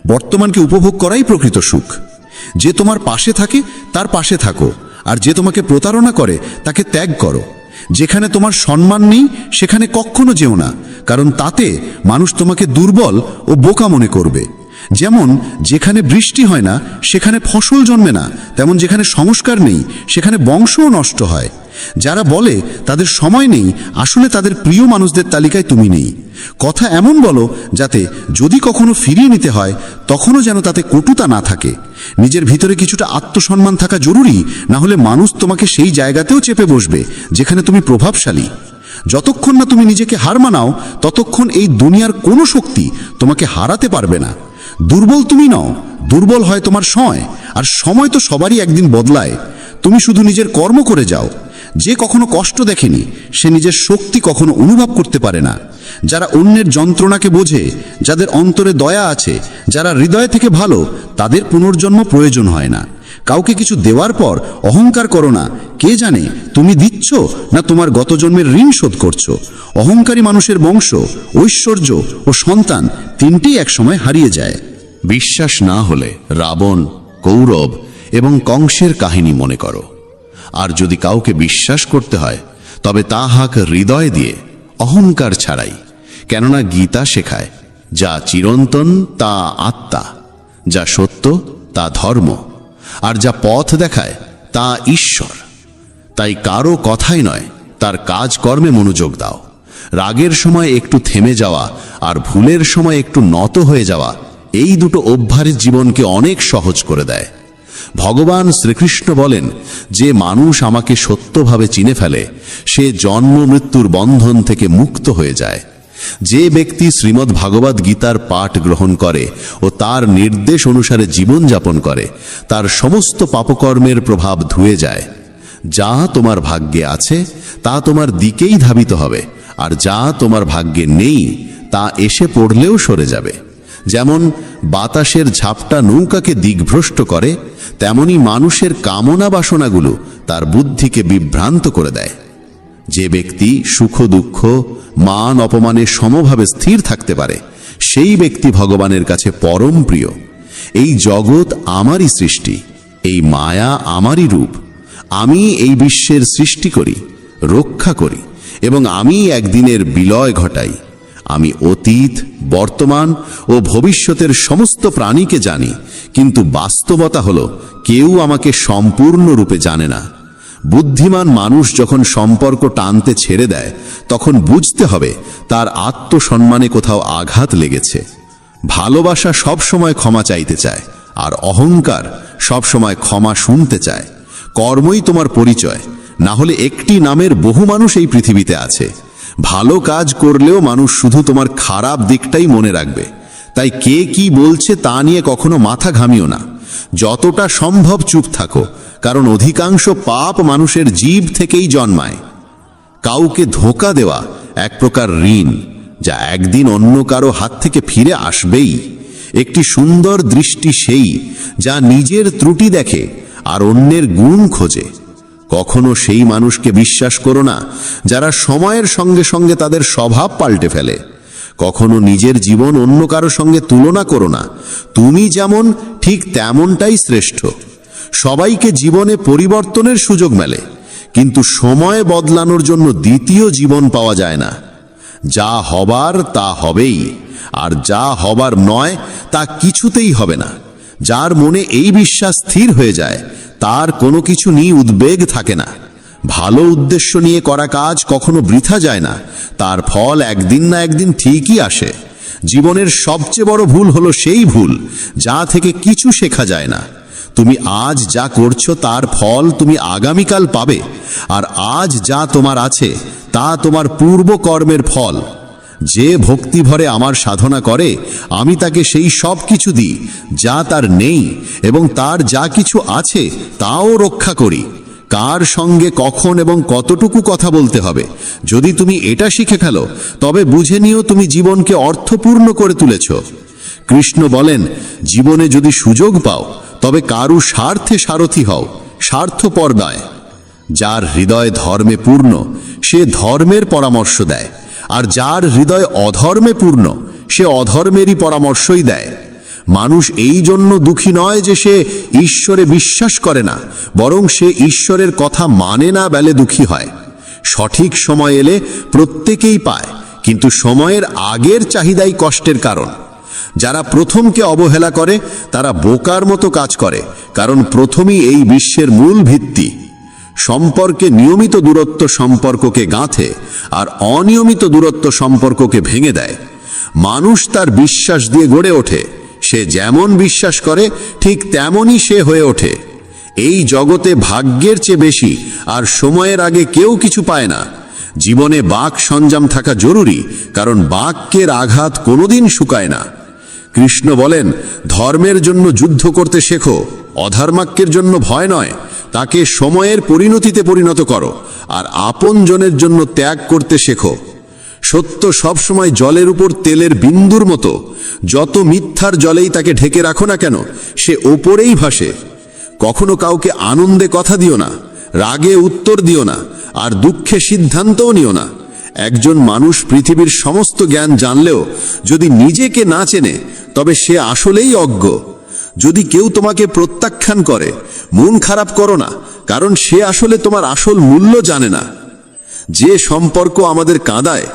বর্তমানকে উপভোগ করাই প্রকৃত সুখ। যে তোমার পাশে থাকে তার পাশে থাকো, আর যে তোমাকে প্রতারণা করে তাকে ত্যাগ করো। যেখানে তোমার সম্মান নেই সেখানে কখনো যেও না, কারণ তাতে মানুষ তোমাকে দুর্বল ও বোকা মনে করবে। যেমন যেখানে বৃষ্টি হয় না সেখানে ফসল জন্মে না, তেমন যেখানে সংস্কার নেই সেখানে বংশও নষ্ট হয়। যারা বলে তাদের সময় নেই, আসলে তাদের প্রিয় মানুষদের তালিকায় তুমি নেই। কথা এমন বলো যাতে যদি কখনো ফিরিয়ে নিতে হয় তখনও যেন তাতে কটুতা না থাকে। নিজের ভিতরে কিছুটা আত্মসম্মান থাকা জরুরি, না হলে মানুষ তোমাকে সেই জায়গাতেও চেপে বসবে যেখানে তুমি প্রভাবশালী। যতক্ষণ না তুমি নিজেকে হার মানাও ততক্ষণ এই দুনিয়ার কোনো শক্তি তোমাকে হারাতে পারবে না। দুর্বল তুমি নও, দুর্বল হয় তোমার সময়, আর সময় তো সবারই একদিন বদলায়। তুমি শুধু নিজের কর্ম করে যাও। যে কখনো কষ্ট দেখেনি সে নিজের শক্তি কখনো অনুভব করতে পারে না। যারা অন্যের যন্ত্রণাকে বোঝে, যাদের অন্তরে দয়া আছে, যারা হৃদয় থেকে ভালো, তাদের পুনর্জন্ম প্রয়োজন হয় না। কাউকে কিছু দেওয়ার পর অহংকার করো না। কে জানে তুমি দিচ্ছ না তোমার গত জন্মের ঋণ শোধ করছো। অহংকারী মানুষের বংশ, ঐশ্বর্য ও সন্তান তিনটেই একসময় হারিয়ে যায়। বিশ্বাস না হলে রাবণ, কৌরব এবং কংসের কাহিনী মনে করো। আর যদি কাউকে বিশ্বাস করতে হয় তবে তা হাক হৃদয় দিয়ে, অহংকার ছাড়াই। কেননা গীতা শেখায়, যা চিরন্তন তা আত্মা, যা সত্য তা ধর্ম, আর যা পথ দেখায় তা ঈশ্বর। তাই কারো কথাই নয়, তার কাজকর্মে মনোযোগ দাও। রাগের সময় একটু থেমে যাওয়া আর ভুলের সময় একটু নত হয়ে যাওয়া, এই দুটো অভ্যাস জীবনকে অনেক সহজ করে দেয়। ভগবান শ্রীকৃষ্ণ বলেন, যে মানুষ আমাকে সত্যভাবে চিনে ফেলে সে জন্ম মৃত্যুর বন্ধন থেকে মুক্ত হয়ে যায়। যে ব্যক্তি শ্রীমদ্ ভাগবত গীতার পাঠ গ্রহণ করে ও তার নির্দেশ অনুসারে জীবনযাপন করে তার সমস্ত পাপকর্মের প্রভাব ধুয়ে যায়। যা তোমার ভাগ্যে আছে তা তোমার দিকেই ধাবিত হবে, আর যা তোমার ভাগ্যে নেই তা এসে পড়লেও সরে যাবে। যেমন বাতাসের ঝাপটা নৌকাকে দিগ্ভ্রষ্ট করে, তেমনি মানুষের কামনা বাসনাগুলো তার বুদ্ধিকে বিভ্রান্ত করে দেয়। যে ব্যক্তি সুখ দুঃখ, মান অপমানে সমভাবে স্থির থাকতে পারে সেই ব্যক্তি ভগবানের কাছে পরম প্রিয়। এই জগৎ আমারই সৃষ্টি, এই মায়া আমারই রূপ। আমি এই বিশ্বের সৃষ্টি করি, রক্ষা করি এবং আমি একদিনের বিলয় ঘটাই। আমি অতীত, বর্তমান ও ভবিষ্যতের সমস্ত প্রাণীকে জানি, কিন্তু বাস্তবতা হলো কেউ আমাকে সম্পূর্ণরূপে জানে না। বুদ্ধিমান মানুষ যখন সম্পর্ক টানতে ছেড়ে দেয়, তখন বুঝতে হবে তার আত্মসম্মানে কোথাও আঘাত লেগেছে। ভালোবাসা সবসময় ক্ষমা চাইতে চায়, আর অহংকার সবসময় ক্ষমা শুনতে চায়। কর্মই তোমার পরিচয়, না হলে একটি নামের বহু মানুষ এই পৃথিবীতে আছে। ভালো কাজ করলেও মানুষ শুধু তোমার খারাপ দিকটাই মনে রাখবে। তাই কে কি বলছে তা নিয়ে কখনো মাথা ঘামিও না। যতটা সম্ভব চুপ থাকো, কারণ অধিকাংশ পাপ মানুষের জীব থেকেই জন্মায়। কাউকে ধোঁকা দেওয়া এক প্রকার ঋণ, যা একদিন অন্য কারো হাত থেকে ফিরে আসবেই। একটি সুন্দর দৃষ্টি সেই যা নিজের ত্রুটি দেখে আর অন্যের গুণ খোঁজে। কখনো সেই মানুষকে বিশ্বাস করো না যারা সময়ের সঙ্গে সঙ্গে তাদের স্বভাব পাল্টে ফেলে। কখনো নিজের জীবন অন্য কারো সঙ্গে তুলনা করো না। তুমি যেমন ঠিক তেমনটাই শ্রেষ্ঠ। সবাইকে জীবনে পরিবর্তনের সুযোগ মেলে, কিন্তু সময় বদলানোর জন্য দ্বিতীয় জীবন পাওয়া যায় না। যা হবার তা হবেই, আর যা হবার নয় তা কিছুতেই হবে না। যার মনে এই বিশ্বাস স্থির হয়ে যায়, তার কোনো কিছু নিয়ে উদ্বেগ থাকে না। ভালো উদ্দেশ্য নিয়ে করা কাজ কখনো বৃথা যায় না, তার ফল একদিন না একদিন ঠিকই আসে। জীবনের সবচেয়ে বড় ভুল হলো সেই ভুল যা থেকে কিছু শেখা যায় না। তুমি আজ যা করছো তার ফল তুমি আগামীকাল পাবে, আর আজ যা তোমার আছে তা তোমার পূর্ব কর্মের ফল। যে ভক্তি ভরে আমার সাধনা করে, আমি তাকে সেই সব কিছু দিই যা তার নেই, এবং তার যা কিছু আছে তাও রক্ষা করি। কার সঙ্গে কখন এবং কতটুকু কথা বলতে হবে, যদি তুমি এটা শিখে ফেলো, তবে বুঝে নিও তুমি জীবনকে অর্থপূর্ণ করে তুলেছ। কৃষ্ণ বলেন, জীবনে যদি সুযোগ পাও তবে কারু স্বার্থে সারথি হও, স্বার্থপর নয়। যার হৃদয় ধর্মে পূর্ণ সে ধর্মের পরামর্শ দেয়, আর যার হৃদয় অধর্মে পূর্ণ সে অধর্মেরই পরামর্শই দেয়। মানুষ এই জন্য দুঃখী নয় যে সে ঈশ্বরে বিশ্বাস করে না, বরং সে ঈশ্বরের কথা মানে না বলে দুঃখী হয়। সঠিক সময় এলে প্রত্যেকেই পায়, কিন্তু সময়ের আগের চাহিদাই কষ্টের কারণ। যারা প্রথমকে অবহেলা করে তারা বোকার মতো কাজ করে, কারণ প্রথমই এই বিশ্বের মূল ভিত্তি। সম্পর্কে নিয়মিত দূরত্ব সম্পর্ককে গাঁথে, আর অনিয়মিত দূরত্ব সম্পর্ককে ভেঙে দেয়। মানুষ তার বিশ্বাস দিয়ে গড়ে ওঠে। সে যেমন বিশ্বাস করে ঠিক তেমনই সে হয়ে ওঠে। এই জগতে ভাগ্যের চেয়ে বেশি আর সময়ের আগে কেউ কিছু পায় না। জীবনে বাক সঞ্জাম থাকা জরুরি, কারণ বাক্যের আঘাত কোনোদিন শুকায় না। কৃষ্ণ বলেন, ধর্মের জন্য যুদ্ধ করতে শেখো, অধর্মাক্যের জন্য ভয় নয়। তাকে সময়ের পরিণতিতে পরিণত করো, আর আপনজনের জন্য ত্যাগ করতে শেখো। সত্য সবসময় জলের উপর তেলের বিন্দুর মতো। যত মিথ্যার জলেই তাকে ঢেকে রাখো না কেন, সে ওপরেই ভাসে। কখনো কাউকে আনন্দে কথা দিও না, রাগে উত্তর দিও না, আর দুঃখে সিদ্ধান্তও নিও না। একজন মানুষ পৃথিবীর সমস্ত জ্ঞান জানলেও যদি নিজেকে না চেনে, তবে সে আসলেই অজ্ঞ। যদি কেউ তোমাকে প্রত্যাখ্যান করে, মন খারাপ করো না, কারণ সে আসলে তোমার আসল মূল্য জানে না। যে সম্পর্ক আমাদের কাঁদায়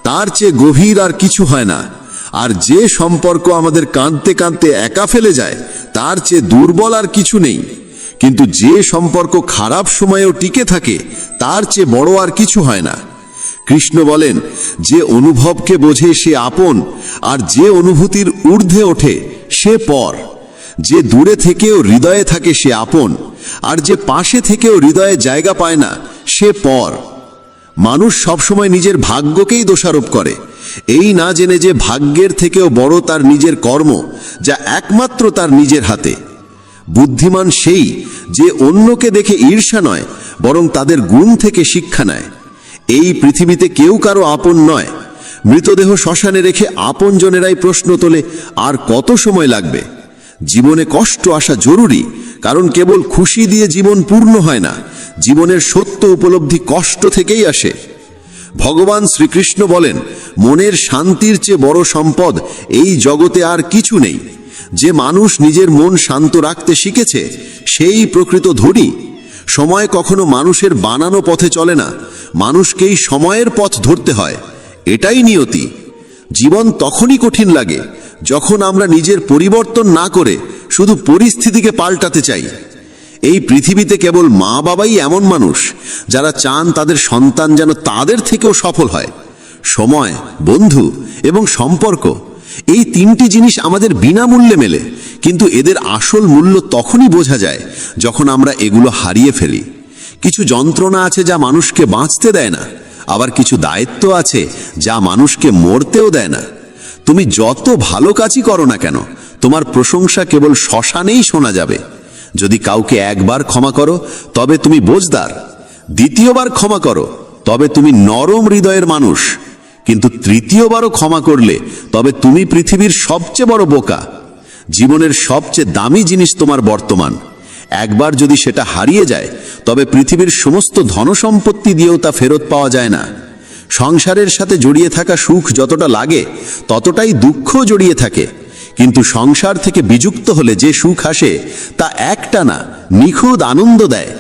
তার চেয়ে গভীর আর কিছু হয় না, আর যে সম্পর্ক আমাদের কাঁদতে কাঁদতে একা ফেলে যায় তার চেয়ে দুর্বল আর কিছু নেই। কিন্তু যে সম্পর্ক খারাপ সময়েও টিকে থাকে তার চেয়ে বড় আর কিছু হয় না। কৃষ্ণ বলেন, যে অনুভবকে বোঝে সে আপন, আর যে অনুভূতির ঊর্ধ্বে ওঠে সে পর। যে দূরে থেকেও হৃদয়ে থাকে সে আপন, আর যে পাশে থেকেও হৃদয়ে জায়গা পায় না সে পর। মানুষ সবসময় নিজের ভাগ্যকেই দোষারোপ করে, এই না জেনে যে ভাগ্যের থেকেও বড় তার নিজের কর্ম, যা একমাত্র তার নিজের হাতে। বুদ্ধিমান সেই যে অন্যকে দেখে ঈর্ষা নয়, বরং তাদের গুণ থেকে শিক্ষা নেয়। এই পৃথিবীতে কেউ কারো আপন নয়। মৃতদেহ শ্মশানে রেখে আপনজনেরাই প্রশ্ন তোলে, আর কত সময় লাগবে। জীবনে কষ্ট আসা জরুরি, কারণ কেবল খুশি দিয়ে জীবন পূর্ণ হয় না। জীবনের সত্য উপলব্ধি কষ্ট থেকেই আসে। ভগবান শ্রীকৃষ্ণ বলেন, মনের শান্তির চেয়ে বড় সম্পদ এই জগতে আর কিছু নেই। যে মানুষ নিজের মন শান্ত রাখতে শিখেছে সেই প্রকৃত ধনী। সময় কখনো মানুষের বানানো পথে চলে না, মানুষকেই সময়ের পথ ধরতে হয়। এটাই নিয়তি। জীবন তখনই কঠিন লাগে যখন আমরা নিজের পরিবর্তন না করে শুধু পরিস্থিতিকে পাল্টাতে চাই। এই পৃথিবীতে কেবল মা বাবাই এমন মানুষ যারা চান তাদের সন্তান যেন তাদের থেকেও সফল হয়। সময়, বন্ধু এবং সম্পর্ক, এই তিনটি জিনিস আমাদের বিনামূল্যে মেলে, কিন্তু এদের আসল মূল্য তখনই বোঝা যায় যখন আমরা এগুলো হারিয়ে ফেলি। কিছু যন্ত্রণা আছে যা মানুষকে বাঁচতে দেয় না, আবার কিছু দায়িত্ব আছে যা মানুষকে মরতেও দেয় না। তুমি যত ভালো কাজই করো না কেন, তোমার প্রশংসা কেবল শ্মশানেই শোনা যাবে। যদি কাউকে একবার ক্ষমা করো তবে তুমি বোঝদার, দ্বিতীয়বার ক্ষমা করো তবে তুমি নরম হৃদয়ের মানুষ, কিন্তু তৃতীয়বারও ক্ষমা করলে তবে তুমি পৃথিবীর সবচেয়ে বড় বোকা। জীবনের সবচেয়ে দামি জিনিস তোমার বর্তমান। একবার যদি সেটা হারিয়ে যায় তবে পৃথিবীর সমস্ত ধনসম্পত্তি দিয়েও তা ফেরত পাওয়া যায় না। সংসারের সাথে জড়িয়ে থাকা সুখ যতটা লাগে ততটাই দুঃখ জড়িয়ে থাকে, কিন্তু সংসার থেকে বিযুক্ত হলে যে সুখ আসে তা একটানা নিখুঁত আনন্দ দেয়।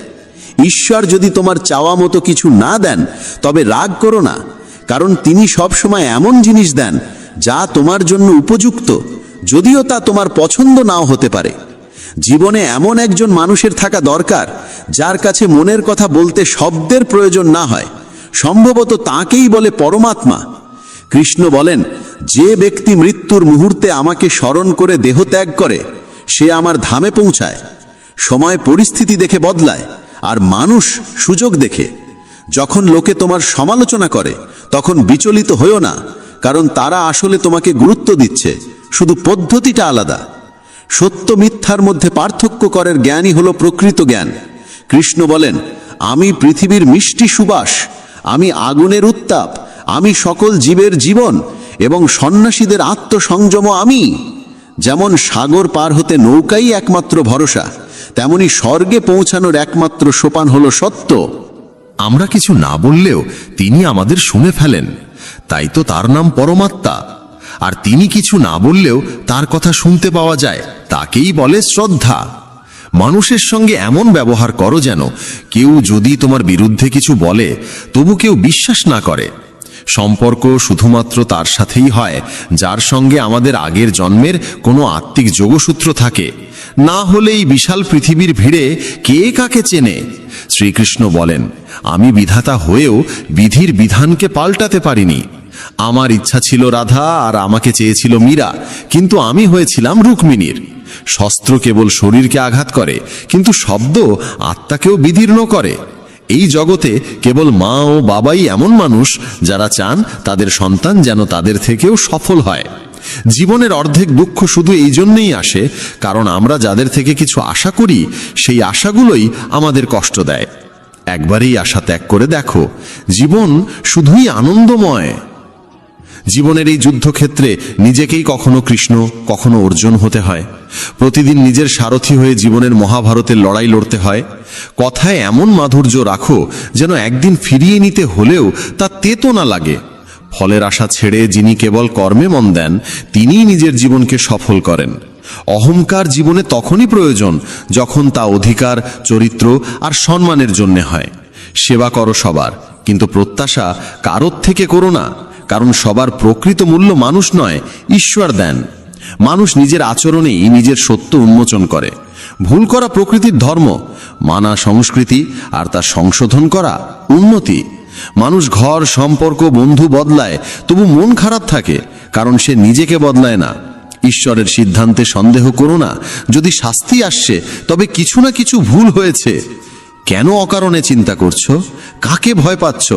ঈশ্বর যদি তোমার চাওয়া মতো কিছু না দেন তবে রাগ করো না, কারণ তিনি সবসময় এমন জিনিস দেন যা তোমার জন্য উপযুক্ত, যদিও তা তোমার পছন্দ নাও হতে পারে। জীবনে এমন একজন মানুষের থাকা দরকার যার কাছে মনের কথা বলতে শব্দের প্রয়োজন না হয়। সম্ভবত তাকেই বলে পরমাত্মা। কৃষ্ণ বলেন, যে ব্যক্তি মৃত্যুর মুহূর্তে আমাকে স্মরণ করে দেহ ত্যাগ করে সে আমার ধামে পৌঁছায়। সময় পরিস্থিতি দেখে বদলায়, আর মানুষ সুযোগ দেখে। যখন লোকে তোমার সমালোচনা করে তখন বিচলিত হইও না, কারণ তারা আসলে তোমাকে গুরুত্ব দিচ্ছে, শুধু পদ্ধতিটা আলাদা। সত্য মিথ্যার মধ্যে পার্থক্য করার জ্ঞানই হলো প্রকৃত জ্ঞান। কৃষ্ণ বলেন, আমি পৃথিবীর মিষ্টি সুবাস, আমি আগুনের উত্তাপ, আমি সকল জীবের জীবন এবং সন্ন্যাসীদের আত্মসংযম আমি। যেমন সাগর পার হতে নৌকাই একমাত্র ভরসা, তেমনি স্বর্গে পৌঁছানোর একমাত্র সোপান হলো সত্য। আমরা কিছু না বললেও তিনি আমাদের শুনে ফেলেন, তাই তো তার নাম পরমাত্মা। আর তিনি কিছু না বললেও তার কথা শুনতে পাওয়া যায়, তাকেই বলে শ্রদ্ধা। মানুষের সঙ্গে এমন ব্যবহার করো যেন কেউ যদি তোমার বিরুদ্ধে কিছু বলে তবু কেউ বিশ্বাস না করে। সম্পর্ক শুধুমাত্র তার সাথেই হয় যার সঙ্গে আমাদের আগের জন্মের কোনো আত্মিক যোগসূত্র থাকে, না হলে এই বিশাল পৃথিবীর ভিড়ে কে কাকে চেনে। শ্রীকৃষ্ণ বলেন, আমি বিধাতা হয়েও বিধির বিধানকে পাল্টাতে পারিনি। আমার ইচ্ছা ছিল রাধা আর আমাকে চেয়েছিল মীরা, কিন্তু আমি হয়েছিলাম রুক্মিণীর। শস্ত্র কেবল শরীরকে আঘাত করে, কিন্তু শব্দ আত্মাকেও বিদীর্ণ করে। এই জগতে কেবল মা ও বাবাই এমন মানুষ যারা চান তাদের সন্তান যেন তাদের থেকেও সফল হয়। জীবনের অর্ধেক দুঃখ শুধু এই জন্যই আসে কারণ আমরা যাদের থেকে কিছু আশা করি সেই আশাগুলোই আমাদের কষ্ট দেয়। একবারই আশা ত্যাগ করে দেখো, জীবন শুধুই আনন্দময়। জীবনের এই যুদ্ধক্ষেত্রে নিজেকেই কখনো কৃষ্ণ কখনো অর্জুন হতে হয়। প্রতিদিন নিজের সারথি হয়ে জীবনের মহাভারতের লড়াই লড়তে হয়। কথায় এমন মাধুর্য রাখো যেন একদিন ফিরিয়ে নিতে হলেও তা তেতো না লাগে। ফলের আশা ছেড়ে যিনি কেবল কর্মে মন দেন তিনিই নিজের জীবনকে সফল করেন। অহংকার জীবনে তখনই প্রয়োজন যখন তা অধিকার, চরিত্র আর সম্মানের জন্য হয়। সেবা করো সবার, কিন্তু প্রত্যাশা কারোর থেকে করো না, কারণ সবার প্রকৃত মূল্য মানুষ নয়, ঈশ্বর দেন। মানুষ নিজের আচরণেই নিজের সত্য উন্মোচন করে। ভুল করা প্রকৃতির ধর্ম, মানা সংস্কৃতি, আর তা সংশোধন করা উন্নতি। মানুষ ঘর, সম্পর্ক, বন্ধু বদলায়, তবু মন খারাপ থাকে কারণ সে নিজেকে বদলায় না। ঈশ্বরের সিদ্ধান্তে সন্দেহ করো না। যদি শাস্তি আসছে তবে কিছু না কিছু ভুল হয়েছে। কেন অকারণে চিন্তা করছো? কাকে ভয় পাচ্ছ?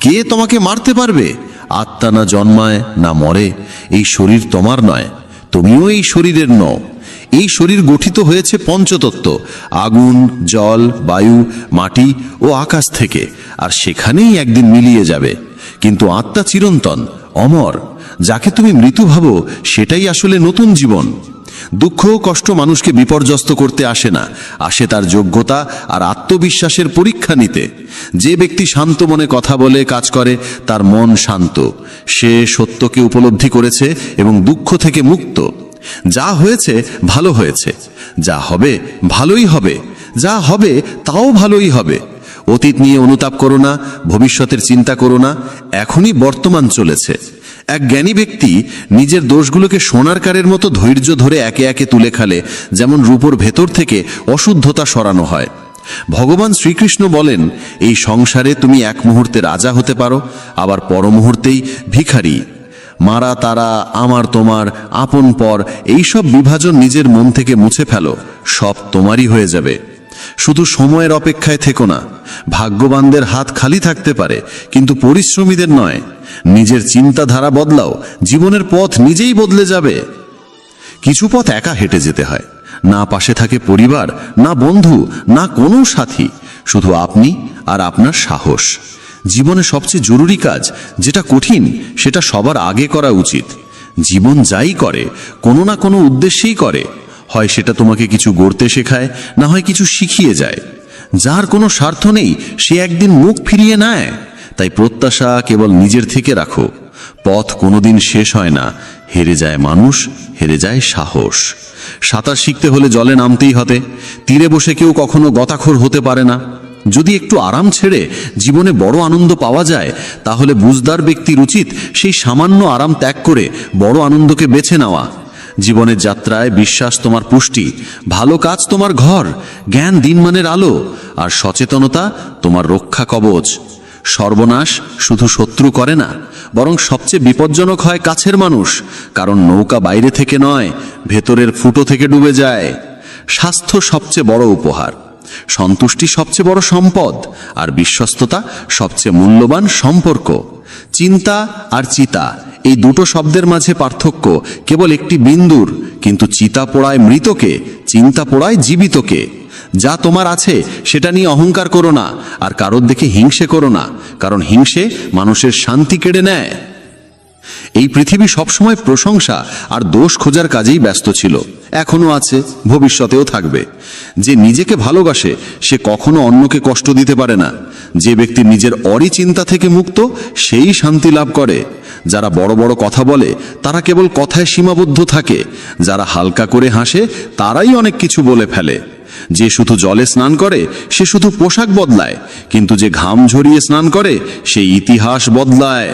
কে তোমাকে মারতে পারবে? আত্মা না জন্মায় না মরে। এই শরীর তোমার নয়, তুমিও এই শরীরের নও। এই শরীর গঠিত হয়েছে পঞ্চতত্ত্ব, আগুন, জল, বায়ু, মাটি ও আকাশ থেকে, আর সেখানেই একদিন মিলিয়ে যাবে। কিন্তু আত্মা চিরন্তন, অমর। যাকে তুমি মৃত্যু ভাবো সেটাই আসলে নতুন জীবন। দুঃখ ও কষ্ট মানুষকে বিপর্যস্ত করতে আসে না, আসে তার যোগ্যতা আর আত্মবিশ্বাসের পরীক্ষা নিতে। যে ব্যক্তি শান্ত মনে কথা বলে, কাজ করে, তার মন শান্ত। সে সত্যকে উপলব্ধি করেছে এবং দুঃখ থেকে মুক্ত। যা হয়েছে ভালো হয়েছে, যা হবে ভালোই হবে, যা হবে তাও ভালোই হবে। অতীত নিয়ে অনুতাপ করো না, ভবিষ্যতের চিন্তা করো না, এখনই বর্তমান চলেছে। এক জ্ঞানী ব্যক্তি নিজের দোষগুলোকে সোনার কারের মতো ধৈর্য ধরে একে একে তুলে খালে যেমন রূপোর ভেতর থেকে অশুদ্ধতা সরানো হয়। ভগবান শ্রীকৃষ্ণ বলেন, এই সংসারে তুমি এক মুহূর্তে রাজা হতে পারো, আবার পর মুহূর্তেই ভিখারি। মারা তারা, আমার তোমার, আপন পর, এইসব বিভাজন নিজের মন থেকে মুছে ফেলো, সব তোমারই হয়ে যাবে। শুধু সময়ের অপেক্ষায় থেকো না। ভাগ্যবানদের হাত খালি থাকতে পারে, কিন্তু পরিশ্রমীদের নয়। নিজের চিন্তাধারা বদলাও, জীবনের পথ নিজেই বদলে যাবে। কিছু পথ একা হেঁটে যেতে হয়, না পাশে থাকে পরিবার, না বন্ধু, না কোনো সাথী, শুধু আপনি আর আপনার সাহস। জীবনে সবচেয়ে জরুরি কাজ যেটা কঠিন, সেটা সবার আগে করা উচিত। জীবন যাই করে কোনো না কোনো উদ্দেশ্যেই করে, হয় সেটা তোমাকে কিছু গড়তে শেখায়, না হয় কিছু শিখিয়ে যায়। যার কোনো স্বার্থ নেই সে একদিন মুখ ফিরিয়ে নেয়। তাই প্রত্যাশা কেবল নিজের থেকে রাখো। পথ কোনোদিন শেষ হয় না, হেরে যায় মানুষ, হেরে যায় সাহস। সাঁতার শিখতে হলে জলে নামতেই হতে। তীরে বসে কেউ কখনো গতাখোর হতে পারে না। যদি একটু আরাম ছেড়ে জীবনে বড় আনন্দ পাওয়া যায়, তাহলে বুঝদার ব্যক্তির উচিত সেই সামান্য আরাম ত্যাগ করে বড় আনন্দকে বেছে নেওয়া। জীবনের যাত্রায় বিশ্বাস তোমার পুষ্টি, ভালো কাজ তোমার ঘর, জ্ঞান দিনমানের আলো, আর সচেতনতা তোমার রক্ষা কবচ। সর্বনাশ শুধু শত্রু করে না, বরং সবচেয়ে বিপজ্জনক হয় কাছের মানুষ, কারণ নৌকা বাইরে থেকে নয়, ভেতরের ফুটো থেকে ডুবে যায়। স্বাস্থ্য সবচেয়ে বড় উপহার, সন্তুষ্টি সবচেয়ে বড় সম্পদ, আর বিশ্বস্ততা সবচেয়ে মূল্যবান সম্পর্ক। চিন্তা আর চিতা, এই দুটো শব্দের মাঝে পার্থক্য কেবল একটি বিন্দুর, কিন্তু চিতা পোড়ায় মৃতকে, চিন্তা পোড়ায় জীবিতকে। যা তোমার আছে সেটা নিয়ে অহংকার করো না, আর কারোর দেখে হিংসে করো না, কারণ হিংসে মানুষের শান্তি কেড়ে নেয়। এই পৃথিবী সবসময় প্রশংসা আর দোষ খোঁজার কাজেই ব্যস্ত ছিল, এখনো আছে, ভবিষ্যতেও থাকবে। যে নিজেকে ভালোবাসে সে কখনো অন্যকে কষ্ট দিতে পারে না। যে ব্যক্তি নিজের অরিচিন্তা থেকে মুক্ত, সেই শান্তি লাভ করে। যারা বড় বড় কথা বলে তারা কেবল কথায় সীমাবদ্ধ থাকে। যারা হালকা করে হাসে তারাই অনেক কিছু বলে ফেলে। যে শুধু জলে স্নান করে সে শুধু পোশাক বদলায়, কিন্তু যে ঘাম ঝরিয়ে স্নান করে সে ইতিহাস বদলায়।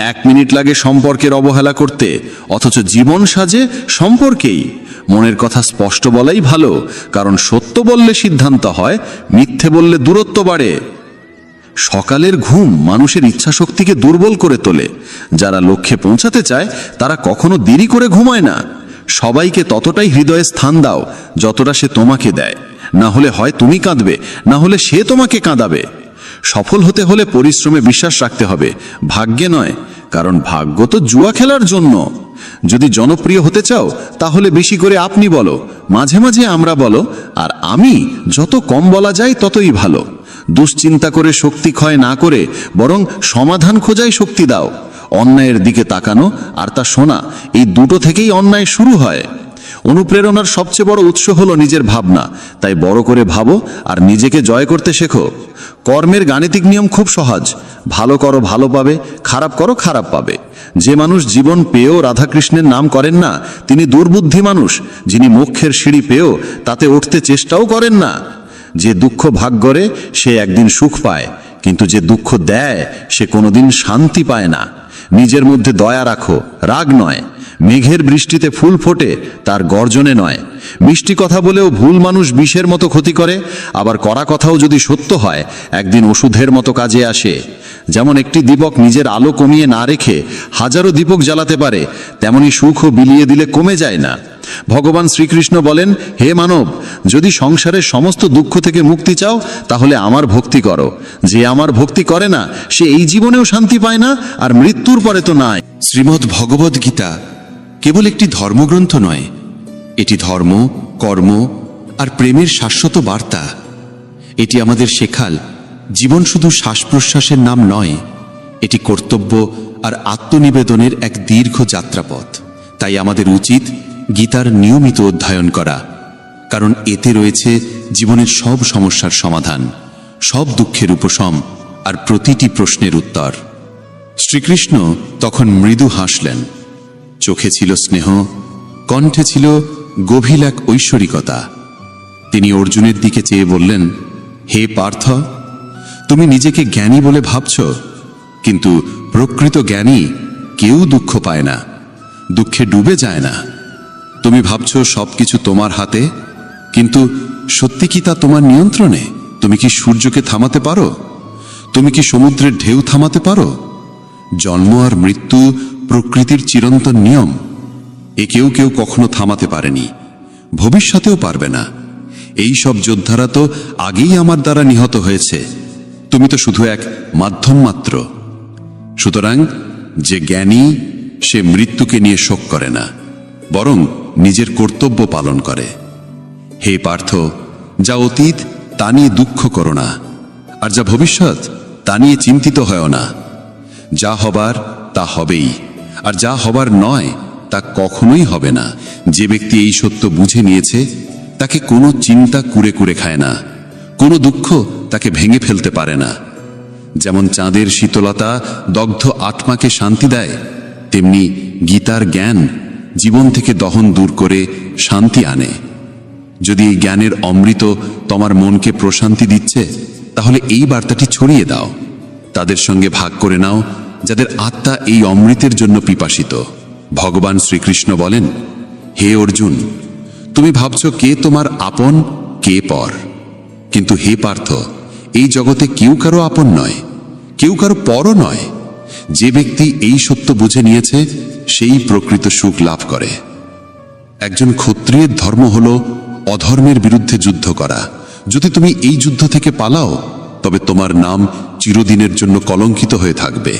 1 মিনিট লাগে সম্পর্কের অবহেলা করতে, অথচ জীবন সাজে সম্পর্কেই। মনের কথা স্পষ্ট বলাই ভালো, কারণ সত্য বললে সিদ্ধান্ত হয়, মিথ্যে বললে দূরত্ব বাড়ে। সকালের ঘুম মানুষের ইচ্ছাশক্তিকে দুর্বল করে তোলে। যারা লক্ষ্যে পৌঁছাতে চায় তারা কখনো দেরি করে ঘুমায় না। সবাইকে ততটাই হৃদয়ে স্থান দাও যতটা সে তোমাকে দেয়, না হলে হয় তুমি কাঁদবে, না হলে সে তোমাকে কাঁদাবে। সফল হতে হলে পরিশ্রমে বিশ্বাস রাখতে হবে, ভাগ্যে নয়, কারণ ভাগ্য তো জুয়া খেলার জন্য। যদি জনপ্রিয় হতে চাও তাহলে বেশি করে আপনি বলো, মাঝে মাঝে আমরা বলো, আর আমি যত কম বলা যায় ততই ভালো। দুশ্চিন্তা করে শক্তি ক্ষয় না করে বরং সমাধান খোঁজায় শক্তি দাও। অন্যায়ের দিকে তাকানো আর তা শোনা, এই দুটো থেকেই অন্যায় শুরু হয়। অনুপ্রেরণার সবচেয়ে বড় উৎস হলো নিজের ভাবনা। তাই বড় করে ভাবো আর নিজেকে জয় করতে শেখো। কর্মের গাণিতিক নিয়ম খুব সহজ, ভালো করো ভালো পাবে, খারাপ করো খারাপ পাবে। যে মানুষ জীবন পেয়েও রাধাকৃষ্ণের নাম করেন না তিনি দুর্বুদ্ধি মানুষ। যিনি মোক্ষের সিঁড়ি পেয়েও তাতে উঠতে চেষ্টাও করেন না। যে দুঃখ ভাগ করে সে একদিন সুখ পায়, কিন্তু যে দুঃখ দেয় সে কোনোদিন শান্তি পায় না। নিজের মধ্যে দয়া রাখো, রাগ নয়। মেঘের বৃষ্টিতে ফুল ফোটে, তার গর্জনে নয়। মিষ্টি কথা বলেও ভুল মানুষ বিষের মতো ক্ষতি করে, আবার কড়া কথাও যদি সত্য হয় একদিন ওষুধের মতো কাজে আসে। যেমন একটি দীপক নিজের আলো কমিয়ে না রেখে হাজারো দীপক জ্বালাতে পারে, তেমনি সুখও বিলিয়ে দিলে কমে যায় না। ভগবান শ্রীকৃষ্ণ বলেন, হে মানব, যদি সংসারের সমস্ত দুঃখ থেকে মুক্তি চাও তাহলে আমার ভক্তি করো। যে আমার ভক্তি করে না সে এই জীবনেও শান্তি পায় না, আর মৃত্যুর পরে তো নাই। শ্রীমদ্ ভগবদ্ গীতা কেবল একটি ধর্মগ্রন্থ নয়, এটি ধর্ম, কর্ম আর প্রেমের শাশ্বত বার্তা। এটি আমাদের শেখাল জীবন শুধু শ্বাস প্রশ্বাসের নাম নয়, এটি কর্তব্য আর আত্মনিবেদনের এক দীর্ঘ যাত্রাপথ। তাই আমাদের উচিত গীতার নিয়মিত অধ্যয়ন করা, কারণ এতে রয়েছে জীবনের সব সমস্যার সমাধান, সব দুঃখের উপশম আর প্রতিটি প্রশ্নের উত্তর। শ্রীকৃষ্ণ তখন মৃদু হাসলেন, চোখে ছিল স্নেহ, কণ্ঠে ছিল গভীর এক ঐশ্বরিকতা। তিনি অর্জুনের দিকে চেয়ে বললেন, হে পার্থ, তুমি নিজেকে জ্ঞানী বলে ভাবছ, কিন্তু প্রকৃত জ্ঞানী কেউ দুঃখ পায় না, দুঃখে ডুবে যায় না। তুমি ভাবছ সবকিছু তোমার হাতে, কিন্তু সত্যি কি তা তোমার নিয়ন্ত্রণে? তুমি কি সূর্যকে থামাতে পারো? তুমি কি সমুদ্রের ঢেউ থামাতে পারো? জন্ম আর মৃত্যু প্রকৃতির চিরন্তন নিয়ম, এ কেউ কেউ কখনো থামাতে পারেনি, ভবিষ্যতেও পারবে না। এই সব যোদ্ধারা তো আগেই আমার দ্বারা নিহত হয়েছে, তুমি তো শুধু এক মাধ্যম মাত্র। সুতরাং যে জ্ঞানী সে মৃত্যুকে নিয়ে শোক করে না, বরং নিজের কর্তব্য পালন করে। হে পার্থ, যা অতীত তা নিয়ে দুঃখ করো না, আর যা ভবিষ্যৎ তা নিয়ে চিন্তিত হয় না। যা হবার তা হবেই, আর যা হবার নয় তা কখনোই হবে না। যে ব্যক্তি এই সত্য বুঝে নিয়েছে তাকে কোনো চিন্তা কুরে কুরে খায় না, কোনো দুঃখ তাকে ভেঙে ফেলতে পারে না। যেমন চাঁদের শীতলতা দগ্ধ আত্মাকে শান্তি দেয়, তেমনি গীতার জ্ঞান জীবন থেকে দহন দূর করে শান্তি আনে। যদি এই জ্ঞানের অমৃত তোমার মনকে প্রশান্তি দিচ্ছে, তাহলে এই বার্তাটি ছড়িয়ে দাও, তাদের সঙ্গে ভাগ করে নাও যাদের আত্মা এই অমৃতের জন্য পিপাসিত। ভগবান শ্রীকৃষ্ণ বলেন, হে অর্জুন, তুমি ভাবছ কে তোমার আপন কে পর, কিন্তু হে পার্থ, এই জগতে কেউ কারো আপন নয়, কেউ কারো পরও নয়। যে ব্যক্তি এই সত্য বুঝে নিয়েছে সেই প্রকৃত সুখ লাভ করে। একজন ক্ষত্রিয়ের ধর্ম হল অধর্মের বিরুদ্ধে যুদ্ধ করা। যদি তুমি এই যুদ্ধ থেকে পালাও, তবে তোমার নাম চিরদিনের জন্য কলঙ্কিত হয়ে থাকবে।